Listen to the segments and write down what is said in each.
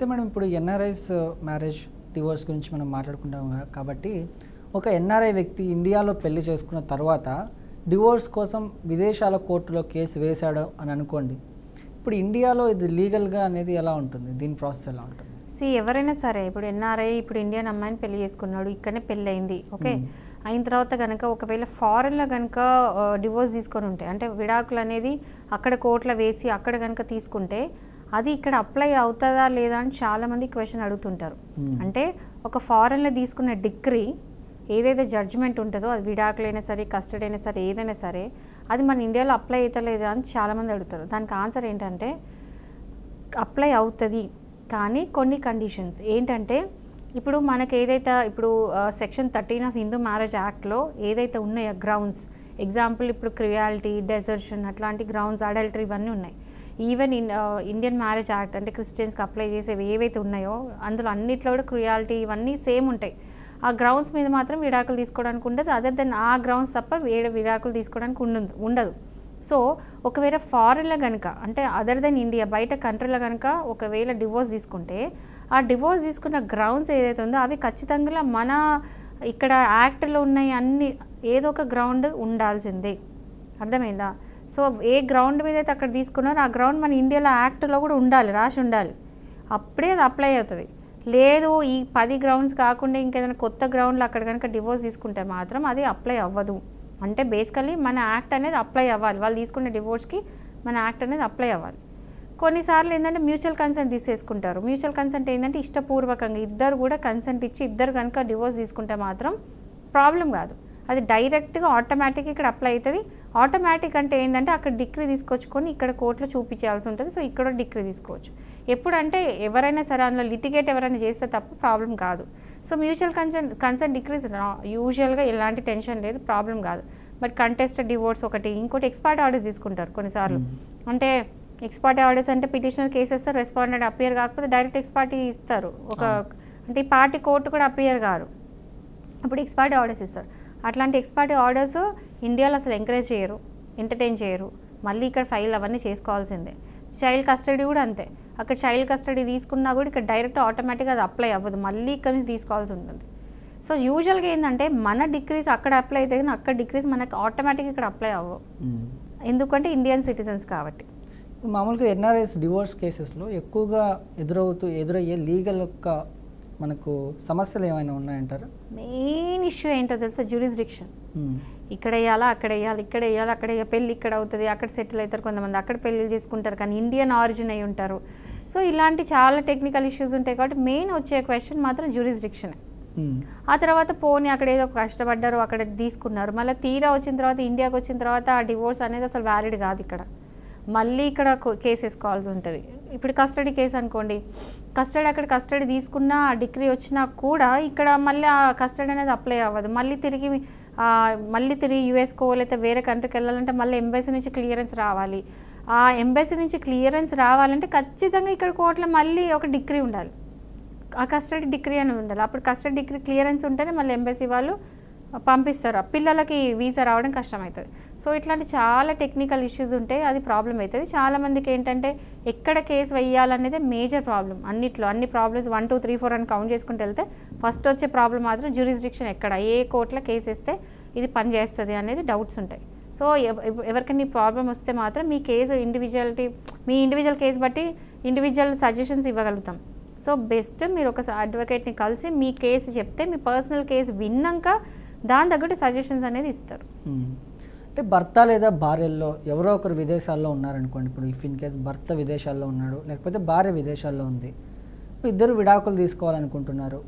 Madam ఇప్పుడు NRIs marriage divorce గురించి మనం మాట్లాడుకుంటాం కాబట్టి ఒక ఎన్ఆర్ఐ వ్యక్తి ఇండియాలో పెళ్లి చేసుకున్న తర్వాత డివోర్స్ కోసం విదేశాల కోర్టులో కేసు వేశాడు అని అనుకోండి, ఇప్పుడు ఇండియాలో ఇది లీగల్గా అనేది ఎలా ఉంటుంది, దీని ప్రాసెస్ ఎలా ఉంటుంది? ఎవరైనా సరే ఇప్పుడు ఎన్ఆర్ఐ ఇప్పుడు ఇండియన్ అమ్మాయిని పెళ్లి చేసుకున్నాడు, ఇక్కడనే పెళ్ళి అయింది, ఓకే అయిన తర్వాత కనుక ఒకవేళ ఫారెన్లో కనుక డివోర్స్ తీసుకొని ఉంటే అంటే విడాకులు అనేది అక్కడ కోర్టులో వేసి అక్కడ కనుక తీసుకుంటే అది ఇక్కడ అప్లై అవుతుందా లేదా అని చాలామంది క్వశ్చన్ అడుగుతుంటారు. అంటే ఒక ఫారెన్లో తీసుకున్న డిగ్రీ ఏదైతే జడ్జిమెంట్ ఉంటుందో అది విడాకులైనా సరే కస్టడీ అయినా సరే ఏదైనా సరే అది మన ఇండియాలో అప్లై అవుతలేదా అని చాలామంది అడుగుతారు. దానికి ఆన్సర్ ఏంటంటే అప్లై అవుతుంది, కానీ కొన్ని కండిషన్స్ ఏంటంటే ఇప్పుడు మనకి ఏదైతే ఇప్పుడు సెక్షన్ 13 ఆఫ్ హిందూ మ్యారేజ్ యాక్ట్లో ఏదైతే ఉన్నాయో గ్రౌండ్స్, ఎగ్జాంపుల్ ఇప్పుడు క్రియాలిటీ, డెజర్షన్ అట్లాంటి గ్రౌండ్స్, అడల్టరీ ఇవన్నీ ఉన్నాయి. ఈవెన్ ఇండియన్ మ్యారేజ్ యాక్ట్ అంటే క్రిస్టియన్స్కి అప్లై చేసేవి ఏవైతే ఉన్నాయో అందులో అన్నిట్లో కూడా క్రియాలిటీ ఇవన్నీ సేమ్ ఉంటాయి. ఆ గ్రౌండ్స్ మీద మాత్రం విడాకులు తీసుకోవడానికి ఉండదు, అదర్ దెన్ ఆ గ్రౌండ్స్ తప్ప వేరే విడాకులు తీసుకోవడానికి ఉండదు. సో ఒకవేళ ఫారెన్లో కనుక అంటే అదర్ దెన్ ఇండియా బయట కంట్రీలో కనుక ఒకవేళ డివోర్స్ తీసుకుంటే ఆ డివోర్స్ తీసుకున్న గ్రౌండ్స్ ఏదైతే ఉందో అవి ఖచ్చితంగా మన ఇక్కడ యాక్ట్లో ఉన్నాయి అన్ని ఏదో ఒక గ్రౌండ్ ఉండాల్సిందే, అర్థమైందా? సో ఏ గ్రౌండ్ మీద అయితే అక్కడ తీసుకున్నారో ఆ గ్రౌండ్ మన ఇండియాలో యాక్ట్లో కూడా ఉండాలి, రాసి ఉండాలి, అప్పుడే అది అప్లై అవుతుంది. లేదు ఈ 10 గ్రౌండ్స్ కాకుండా ఇంకేదైనా కొత్త గ్రౌండ్లో అక్కడ కనుక డివోర్స్ తీసుకుంటే మాత్రం అది అప్లై అవ్వదు. అంటే బేసికలీ మన యాక్ట్ అనేది అప్లై అవ్వాలి, వాళ్ళు తీసుకునే డివోర్స్కి మన యాక్ట్ అనేది అప్లై అవ్వాలి. కొన్నిసార్లు ఏంటంటే మ్యూచువల్ కన్సెంట్ తీసేసుకుంటారు. మ్యూచువల్ కన్సెంట్ ఏంటంటే ఇష్టపూర్వకంగా ఇద్దరు కూడా కన్సెంట్ ఇచ్చి ఇద్దరు కనుక డివోర్స్ తీసుకుంటే మాత్రం ప్రాబ్లం కాదు, అది డైరెక్ట్గా ఆటోమేటిక్గా ఇక్కడ అప్లై అవుతుంది. ఆటోమేటిక్ అంటే ఏంటంటే అక్కడ డిగ్రీ తీసుకొచ్చుకొని ఇక్కడ కోర్టులో చూపించాల్సి ఉంటుంది. సో ఇక్కడ డిగ్రీ తీసుకోవచ్చు. ఎప్పుడంటే ఎవరైనా సరే అందులో లిటిగేట్ ఎవరైనా చేస్తే తప్ప ప్రాబ్లం కాదు. సో మ్యూచువల్ కన్సెంట్ డిగ్రీస్ యూజువల్గా ఎలాంటి టెన్షన్ లేదు, ప్రాబ్లం కాదు. బట్ కంటెస్టెడ్ డివోర్స్ ఒకటి, ఇంకోటి ఎక్స్పర్ట్ ఆర్డర్స్ తీసుకుంటారు కొన్నిసార్లు. అంటే ఎక్స్పర్ట్ ఆర్డర్స్ అంటే పిటిషనర్ కేసెస్ రెస్పాండెంట్ అపియర్ కాకపోతే డైరెక్ట్ ఎక్స్పర్టీ ఇస్తారు. అంటే ఈ పార్టీ కోర్టు కూడా అపియర్ కారు, అప్పుడు ఎక్స్పర్టీ ఆర్డర్స్ ఇస్తారు. అట్లాంటి ఎక్స్పర్టీ ఆర్డర్స్ ఇండియాలో అసలు ఎంకరేజ్ చేయరు, ఎంటర్టైన్ చేయరు. మళ్ళీ ఇక్కడ ఫైల్ అవన్నీ చేసుకోవాల్సిందే. చైల్డ్ కస్టడీ కూడా అంతే, అక్కడ చైల్డ్ కస్టడీ తీసుకున్నా కూడా ఇక్కడ డైరెక్ట్ ఆటోమేటిక్గా అది అప్లై అవ్వదు, మళ్ళీ ఇక్కడ నుంచి తీసుకోవాల్సి ఉంటుంది. సో యూజువల్గా ఏంటంటే మన డిగ్రీస్ అక్కడ అప్లై అయితే కానీ అక్కడ డిగ్రీస్ మనకి ఆటోమేటిక్గా ఇక్కడ అప్లై అవ్వవు, ఎందుకంటే ఇండియన్ సిటిజన్స్ కాబట్టి. మామూలుగా ఎన్ఆర్ఐస్ డివోర్స్ కేసెస్లో ఎక్కువగా ఎదురయ్యే లీగల్ యొక్క మనకు సమస్యలు ఏమైనా ఉన్నాయంటారా? మెయిన్ ఇష్యూ ఏంటో తెలుసా? జ్యూరిస్డిక్షన్. ఇక్కడ వేయాలా అక్కడ వేయాలి, ఇక్కడ వేయాలి అక్కడ పెళ్ళి ఇక్కడ అవుతుంది, అక్కడ సెటిల్ అవుతారు కొంతమంది, అక్కడ పెళ్ళిళ్ళు చేసుకుంటారు కానీ ఇండియన్ ఆరిజిన్ అయి ఉంటారు. సో ఇలాంటి చాలా టెక్నికల్ ఇష్యూస్ ఉంటాయి కాబట్టి మెయిన్ వచ్చే క్వశ్చన్ మాత్రం జ్యూరిస్డిక్షనే. ఆ తర్వాత పోనీ అక్కడ ఏదో కష్టపడ్డారు అక్కడ తీసుకున్నారు, మళ్ళీ తీరా వచ్చిన తర్వాత ఇండియాకి వచ్చిన తర్వాత ఆ డివోర్స్ అనేది అసలు వ్యాలిడ్ కాదు, ఇక్కడ మళ్ళీ ఇక్కడ కేసు వేసుకోవాల్సి ఉంటుంది. ఇప్పుడు కస్టడీ కేసు అనుకోండి, కస్టడీ అక్కడ కస్టడీ తీసుకున్నా డిగ్రీ వచ్చినా కూడా ఇక్కడ మళ్ళీ ఆ కస్టడీ అనేది అప్లై అవ్వదు. మళ్ళీ తిరిగి యూఎస్కో లేకపోతే వేరే కంట్రీకి వెళ్ళాలంటే మళ్ళీ ఎంబసీ నుంచి క్లియరెన్స్ రావాలి. ఆ ఎంబసీ నుంచి క్లియరెన్స్ రావాలంటే ఖచ్చితంగా ఇక్కడ కోర్టులో మళ్ళీ ఒక డిగ్రీ ఉండాలి, ఆ కస్టడీ డిగ్రీ అని ఉండాలి. అప్పుడు కస్టడీ డిగ్రీ క్లియరెన్స్ ఉంటేనే మళ్ళీ ఎంబసీ వాళ్ళు పంపిస్తారు, పిల్లలకి వీసా రావడం కష్టమవుతుంది. సో ఇట్లాంటి చాలా టెక్నికల్ ఇష్యూస్ ఉంటాయి, అది ప్రాబ్లం అవుతుంది. చాలామందికి ఏంటంటే ఎక్కడ కేసు వేయాలనేది మేజర్ ప్రాబ్లం. అన్ని ప్రాబ్లమ్స్ 1 2 3 4 అని కౌంట్ చేసుకుంటూ వెళ్తే ఫస్ట్ వచ్చే ప్రాబ్లం మాత్రం జ్యూరిస్డిక్షన్, ఎక్కడ ఏ కోర్టులో కేసు వేస్తే ఇది పని చేస్తుంది అనేది డౌట్స్ ఉంటాయి. సో ఎవరికైనా ప్రాబ్లం వస్తే మాత్రం మీ కేసు మీ ఇండివిజువల్ కేసు బట్టి ఇండివిజువల్ సజెషన్స్ ఇవ్వగలుగుతాం. సో బెస్ట్ మీరు ఒక అడ్వకేట్ని కలిసి మీ కేసు చెప్తే మీ పర్సనల్ కేసు విన్నాక దాని తగ్గట్టు సజెషన్స్ అనేది ఇస్తారు. అంటే భర్త లేదా భార్యల్లో ఎవరో ఒకరు విదేశాల్లో ఉన్నారనుకోండి, ఇప్పుడు ఇఫ్ ఇన్ కేస్ భర్త విదేశాల్లో ఉన్నాడు లేకపోతే భార్య విదేశాల్లో ఉంది, ఇద్దరు విడాకులు తీసుకోవాలనుకుంటున్నారు.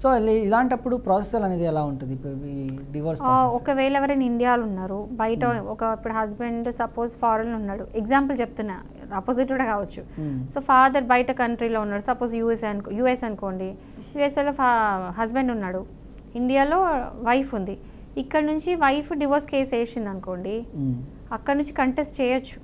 సో ఇలాంటప్పుడు ప్రాసెస్ అనేది ఎలా ఉంటుంది? ఈ డివోర్స్ ఒకవేళ ఎవరైనా ఇండియాలో ఉన్నారు, బయట ఇప్పుడు హస్బెండ్ సపోజ్ ఫారెన్ ఉన్నాడు, ఎగ్జాంపుల్ చెప్తున్నా, అపోజిట్ కూడా కావచ్చు. సో ఫాదర్ బయట కంట్రీలో ఉన్నాడు, సపోజ్ యూఎస్ అనుకోండి, యూఎస్ఏలో హస్బెండ్ ఉన్నాడు, ఇండియాలో వైఫ్ ఉంది. ఇక్కడ నుంచి వైఫ్ డివోర్స్ కేసు వేసింది అనుకోండి, అక్కడ నుంచి కంటెస్ట్ చేయొచ్చు.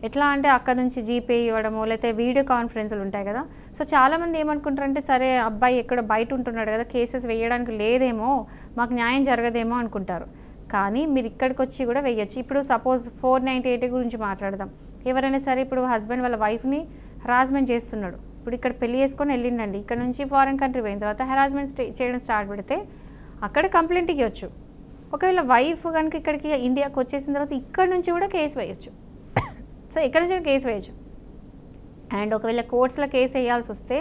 ఎట్లా అంటే అక్కడ నుంచి జీపే ఇవ్వడము లేకపోతే వీడియో కాన్ఫరెన్స్లు ఉంటాయి కదా. సో చాలామంది ఏమనుకుంటారంటే సరే అబ్బాయి ఎక్కడో బయట ఉంటున్నాడు కదా, కేసెస్ వేయడానికి లేదేమో, మాకు న్యాయం జరగదేమో అనుకుంటారు. కానీ మీరు ఇక్కడికి వచ్చి కూడా వేయచ్చు. ఇప్పుడు సపోజ్ 498 గురించి మాట్లాడదాం. ఎవరైనా సరే ఇప్పుడు హస్బెండ్ వాళ్ళ వైఫ్ని హరాస్మెంట్ చేస్తున్నాడు, ఇప్పుడు ఇక్కడ పెళ్లి చేసుకొని వెళ్ళిండండి, ఇక్కడ నుంచి ఫారెన్ కంట్రీ పోయిన తర్వాత హెరాస్మెంట్ చేయడం స్టార్ట్ పెడితే అక్కడ కంప్లైంట్ ఇవ్వచ్చు. ఒకవేళ వైఫ్ కనుక ఇక్కడికి ఇండియాకి వచ్చేసిన తర్వాత ఇక్కడ నుంచి కూడా కేసు వేయచ్చు. సో ఇక్కడ నుంచి కేసు వేయచ్చు. అండ్ ఒకవేళ కోర్ట్స్లో కేసు వేయాల్సి వస్తే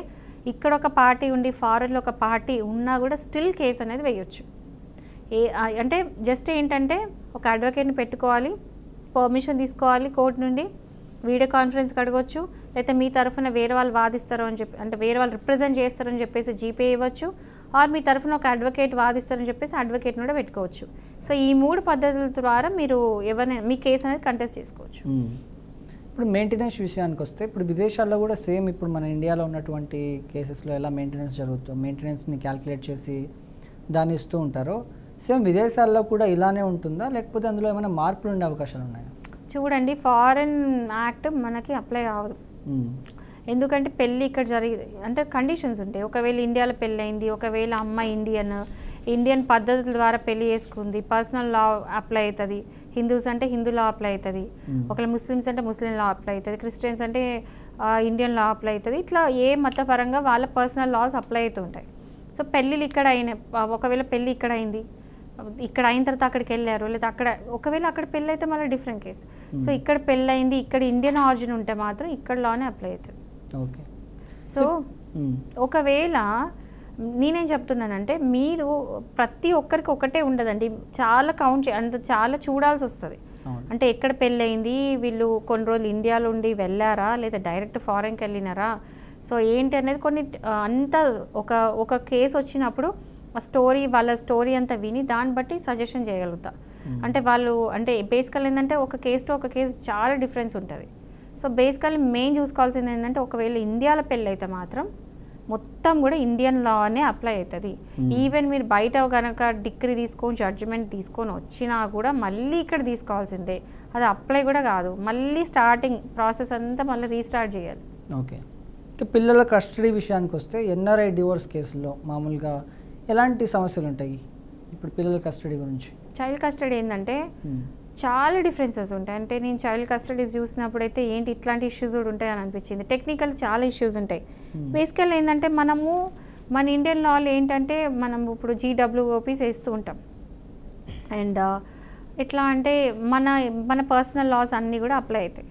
ఇక్కడ ఒక పార్టీ ఉండి ఫారెన్లో ఒక పార్టీ ఉన్నా కూడా స్టిల్ కేసు అనేది వేయచ్చు. అంటే జస్ట్ ఏంటంటే ఒక అడ్వకేట్ని పెట్టుకోవాలి, పర్మిషన్ తీసుకోవాలి కోర్టు నుండి, వీడియో కాన్ఫరెన్స్కి అడగవచ్చు, లేకపోతే మీ తరఫున వేరే వాళ్ళు వాదిస్తారు అని చెప్పి, అంటే వేరే వాళ్ళు రిప్రజెంట్ చేస్తారని చెప్పేసి జీపే ఇవ్వచ్చు, ఆర్ మీ తరఫున ఒక అడ్వకేట్ వాదిస్తారని చెప్పేసి అడ్వకేట్ని కూడా పెట్టుకోవచ్చు. సో ఈ 3 పద్ధతుల ద్వారా మీరు ఎవరైనా మీ కేసు అనేది కంటెస్ట్ చేసుకోవచ్చు. ఇప్పుడు మెయింటెనెన్స్ విషయానికి వస్తే ఇప్పుడు విదేశాల్లో కూడా సేమ్ ఇప్పుడు మన ఇండియాలో ఉన్నటువంటి కేసెస్లో ఎలా మెయింటెనెన్స్ జరుగుతుందో, మెయింటెనెన్స్ని క్యాల్కులేట్ చేసి దాన్ని ఇస్తూ ఉంటారో, సేమ్ విదేశాల్లో కూడా ఇలానే ఉంటుందా, లేకపోతే అందులో ఏమైనా మార్పులు ఉండే అవకాశాలు ఉన్నాయా? చూడండి, ఫారెన్ యాక్ట్ మనకి అప్లై అవ్వదు. ఎందుకంటే పెళ్ళి ఇక్కడ అంటే కండిషన్స్ ఉంటాయి. ఒకవేళ ఇండియాలో పెళ్ళి అయింది, ఒకవేళ అమ్మ ఇండియన్ పద్ధతుల ద్వారా పెళ్లి చేసుకుంది, పర్సనల్ లా అప్లై అవుతుంది. హిందూస్ అంటే హిందూ లా అప్లై అవుతుంది, ఒకవేళ ముస్లిమ్స్ అంటే ముస్లిం లా అప్లై అవుతుంది, క్రిస్టియన్స్ అంటే ఇండియన్ లా అప్లై అవుతుంది. ఇట్లా ఏ మతపరంగా వాళ్ళ పర్సనల్ లాస్ అప్లై అవుతుంటాయి. సో పెళ్ళిళ్ళు ఇక్కడ అయినాయి, ఒకవేళ పెళ్ళి ఇక్కడ అయింది, ఇక్కడ అయిన తర్వాత అక్కడికి వెళ్ళారు, లేదా అక్కడ ఒకవేళ అక్కడ పెళ్ళి అయితే మళ్ళీ డిఫరెంట్ కేసు. సో ఇక్కడ పెళ్ళి అయింది, ఇక్కడ ఇండియన్ ఆరిజిన్ ఉంటే మాత్రం ఇక్కడ లానే అప్లై అవుతుంది. ఓకే. సో ఒకవేళ నేనేం చెప్తున్నానంటే మీరు ప్రతి ఒక్కరికి ఒకటే ఉండదండి, చాలా చాలా చూడాల్సి వస్తుంది. అంటే ఎక్కడ పెళ్ళి అయింది, వీళ్ళు కొన్ని రోజులు ఇండియాలో ఉండి వెళ్ళారా, లేదా డైరెక్ట్ ఫారెన్కి వెళ్ళినారా, సో ఏంటి అనేది కొన్ని అంతా ఒక కేసు వచ్చినప్పుడు ఆ వాళ్ళ స్టోరీ అంతా విని దాన్ని బట్టి సజెషన్ చేయగలుగుతా. అంటే వాళ్ళు అంటే బేసికల్ ఏంటంటే ఒక కేసు టు ఒక కేసు చాలా డిఫరెన్స్ ఉంటుంది. సో బేసికల్లీ మెయిన్ చూసుకోవాల్సింది ఏంటంటే ఒకవేళ ఇండియాలో పెళ్ళి అయితే మాత్రం మొత్తం కూడా ఇండియన్ లానే అప్లై అవుతుంది. ఈవెన్ మీరు బయట కనుక డిగ్రీ తీసుకొని జడ్జిమెంట్ తీసుకొని వచ్చినా కూడా మళ్ళీ ఇక్కడ తీసుకోవాల్సిందే, అది అప్లై కూడా కాదు, మళ్ళీ స్టార్టింగ్ ప్రాసెస్ అంతా మళ్ళీ రీస్టార్ట్ చేయాలి. ఓకే. పిల్లల కస్టడీ విషయానికి వస్తే ఎన్ఆర్ఐ డివోర్స్ కేసుల్లో మామూలుగా ఎలాంటి సమస్యలు ఉంటాయి? ఇప్పుడు పిల్లల కస్టడీ గురించి, చైల్డ్ కస్టడీ ఏంటంటే చాలా డిఫరెన్సెస్ ఉంటాయి. అంటే నేను చైల్డ్ కస్టడీస్ చూసినప్పుడు అయితే ఏంటి ఇట్లాంటి ఇష్యూస్ కూడా ఉంటాయి అని అనిపించింది. టెక్నికల్ చాలా ఇష్యూస్ ఉంటాయి. బేసికల్ ఏంటంటే మన ఇండియన్ లాలో ఏంటంటే మనం ఇప్పుడు GWOPs వేస్తూ ఉంటాం. అండ్ ఎట్లా అంటే మన పర్సనల్ లాస్ అన్నీ కూడా అప్లై అవుతాయి.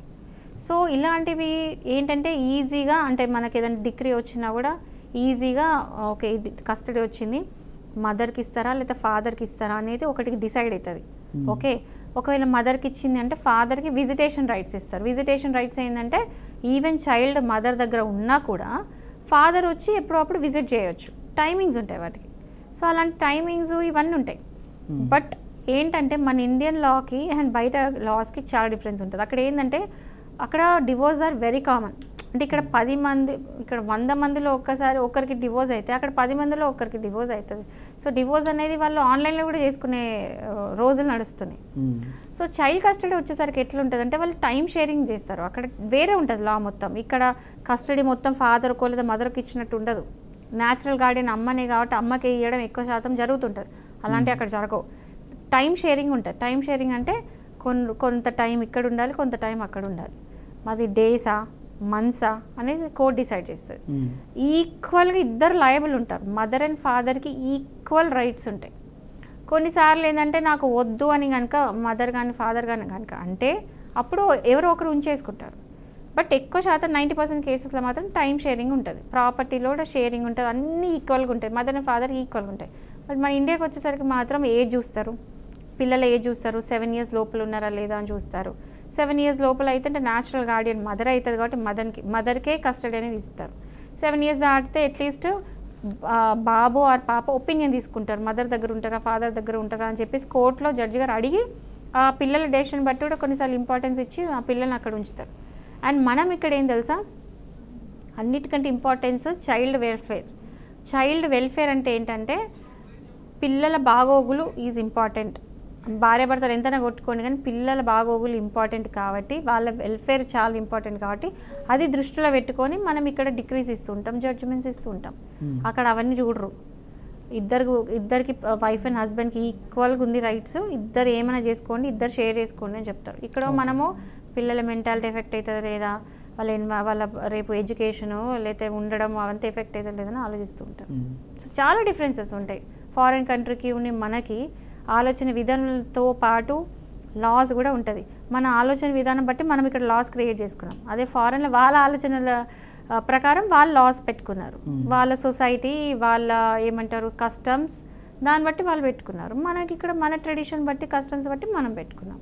సో ఇలాంటివి ఏంటంటే ఈజీగా, అంటే మనకి ఏదైనా డిగ్రీ వచ్చినా కూడా ఈజీగా ఓకే కస్టడీ వచ్చింది, మదర్కి ఇస్తారా లేదా ఫాదర్కి ఇస్తారా అనేది ఒకటికి డిసైడ్ అవుతుంది. ఓకే, ఒకవేళ మదర్కి ఇచ్చింది అంటే ఫాదర్కి విజిటేషన్ రైట్స్ ఇస్తారు. విజిటేషన్ రైట్స్ ఏంటంటే ఈవెన్ చైల్డ్ మదర్ దగ్గర ఉన్నా కూడా ఫాదర్ వచ్చి ఎప్పుడప్పుడు విజిట్ చేయొచ్చు. టైమింగ్స్ ఉంటాయి వాటికి. సో అలాంటి టైమింగ్స్ ఇవన్నీ ఉంటాయి. బట్ ఏంటంటే మన ఇండియన్ లాకి అండ్ బయట లాస్కి చాలా డిఫరెన్స్ ఉంటుంది. అక్కడ ఏంటంటే అక్కడ డివోర్స్ ఆర్ వెరీ కామన్. అంటే ఇక్కడ 10 మంది, ఇక్కడ 100 మందిలో ఒక్కసారి ఒకరికి డివోర్స్ అయితే అక్కడ 10 మందిలో ఒకరికి డివోర్స్ అవుతుంది. సో డివోర్స్ అనేది వాళ్ళు ఆన్లైన్లో కూడా చేసుకునే రోజులు నడుస్తున్నాయి. సో చైల్డ్ కస్టడీ వచ్చేసరికి ఎట్లా ఉంటుంది అంటే వాళ్ళు టైం షేరింగ్ చేస్తారు. అక్కడ వేరే ఉంటుంది లా మొత్తం. ఇక్కడ కస్టడీ మొత్తం ఫాదర్కో లేదా మదర్కి ఇచ్చినట్టు ఉండదు. న్యాచురల్ గార్డియన్ అమ్మనే కాబట్టి అమ్మకి ఇవ్వడం ఎక్కువ శాతం జరుగుతుంటుంది. అలాంటివి అక్కడ జరగవు. టైం షేరింగ్ ఉంటుంది. టైం షేరింగ్ అంటే కొంత టైం ఇక్కడ ఉండాలి, కొంత టైం అక్కడ ఉండాలి. మాది డేసా మంత్సా అనేది కోర్ట్ డిసైడ్ చేస్తుంది. ఈక్వల్గా ఇద్దరు లయబుల్ ఉంటారు. మదర్ అండ్ ఫాదర్కి ఈక్వల్ రైట్స్ ఉంటాయి. కొన్నిసార్లు ఏంటంటే నాకు వద్దు అని కనుక మదర్ కానీ ఫాదర్ కానీ కనుక అంటే అప్పుడు ఎవరో ఒకరు ఉంచేసుకుంటారు. బట్ ఎక్కువ శాతం 90% కేసెస్లో మాత్రం టైం షేరింగ్ ఉంటుంది. ప్రాపర్టీలో కూడా షేరింగ్ ఉంటుంది. అన్నీ ఈక్వల్గా ఉంటాయి. మదర్ అండ్ ఫాదర్కి ఈక్వల్గా ఉంటాయి. బట్ మన ఇండియాకి వచ్చేసరికి మాత్రం ఏజ్ చూస్తారు, పిల్లల ఏజ్ చూస్తారు, 7 years లోపల ఉన్నారా లేదా అని చూస్తారు. 7 years లోపల అయితే అంటే న్యాచురల్ గార్డియన్ మదర్ అవుతుంది కాబట్టి మదర్కే కస్టడీ అనేది ఇస్తారు. 7 years దాటితే అట్లీస్ట్ బాబు ఆర్ పాప ఒపీనియన్ తీసుకుంటారు. మదర్ దగ్గర ఉంటారా ఫాదర్ దగ్గర ఉంటారా అని చెప్పేసి కోర్టులో జడ్జి గారు అడిగి ఆ పిల్లల డెసిషన్ బట్టి కూడా కొన్నిసార్లు ఇంపార్టెన్స్ ఇచ్చి ఆ పిల్లల్ని అక్కడ ఉంచుతారు. అండ్ మనం ఇక్కడ ఏం తెలుసా, అన్నిటికంటే importance child welfare. Child welfare అంటే ఏంటంటే పిల్లల బాగోగులు ఈజ్ ఇంపార్టెంట్. భార్యాభర్తలు ఎంతైనా కొట్టుకోండి కానీ పిల్లల బాగోగులు ఇంపార్టెంట్ కాబట్టి, వాళ్ళ వెల్ఫేర్ చాలా ఇంపార్టెంట్ కాబట్టి అది దృష్టిలో పెట్టుకొని మనం ఇక్కడ డిక్రీస్ ఇస్తూ ఉంటాం, జడ్జిమెంట్స్ ఇస్తూ ఉంటాం. అక్కడ అవన్నీ చూడరు. ఇద్దరికి వైఫ్ అండ్ హస్బెండ్కి ఈక్వల్గా ఉంది రైట్స్, ఇద్దరు ఏమైనా చేసుకోండి, ఇద్దరు షేర్ చేసుకోండి అని చెప్తారు. ఇక్కడ మనము పిల్లల మెంటాలిటీ ఎఫెక్ట్ అవుతుంది లేదా వాళ్ళ రేపు ఎడ్యుకేషను లేకపోతే ఉండడం అవంతా ఎఫెక్ట్ అయితే లేదని ఆలోచిస్తూ ఉంటారు. సో చాలా డిఫరెన్సెస్ ఉంటాయి ఫారిన్ కంట్రీకి ఉన్న మనకి. ఆలోచన విధానంతో పాటు లాస్ కూడా ఉంటుంది. మన ఆలోచన విధానం బట్టి మనం ఇక్కడ లాస్ క్రియేట్ చేసుకున్నాం. అదే ఫారెన్లో వాళ్ళ ఆలోచనల ప్రకారం వాళ్ళు లాస్ పెట్టుకున్నారు. వాళ్ళ సొసైటీ, వాళ్ళ ఏమంటారు కస్టమ్స్, దాన్ని బట్టి వాళ్ళు పెట్టుకున్నారు. మనకి ఇక్కడ మన ట్రెడిషన్ బట్టి, కస్టమ్స్ బట్టి మనం పెట్టుకున్నాం.